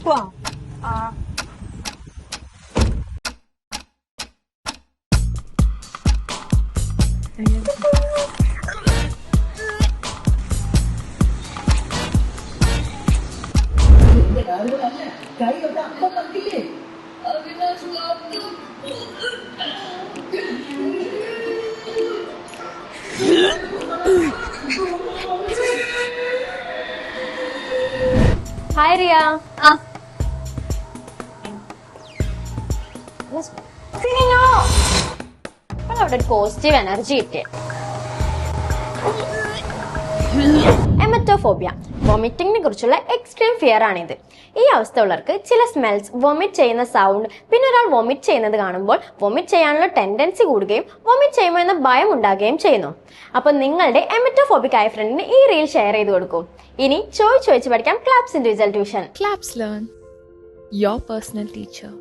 പോവാം. ഹായ് റിയ. അവിടെ ഒരു പോസിറ്റീവ് എനർജി കിട്ടിയ എമറ്റോഫോബിയ, വോമിറ്റിങ്ങിനെ കുറിച്ചുള്ള എക്സ്ട്രീം ഫിയർ ആണിത്. ഈ അവസ്ഥ ഉള്ളവർക്ക് ചില സ്മെൽസ്, വോമിറ്റ് ചെയ്യുന്ന സൗണ്ട്, പിന്നെ ഒരാൾ വോമിറ്റ് ചെയ്യുന്നത് കാണുമ്പോൾ വോമിറ്റ് ചെയ്യാനുള്ള ടെൻഡൻസി കൂടുകയും വോമിറ്റ് ചെയ്യുമോ എന്ന ഭയം ഉണ്ടാകുകയും ചെയ്യുന്നു. അപ്പൊ നിങ്ങളുടെ എമറ്റോഫോബിക് ആയ ഫ്രണ്ടിന് ഈ റീൽ ഷെയർ ചെയ്ത് കൊടുക്കൂ. ഇനി ചോദിച്ചു പഠിക്കാം claps individual tuition. Claps Learn, your personal teacher.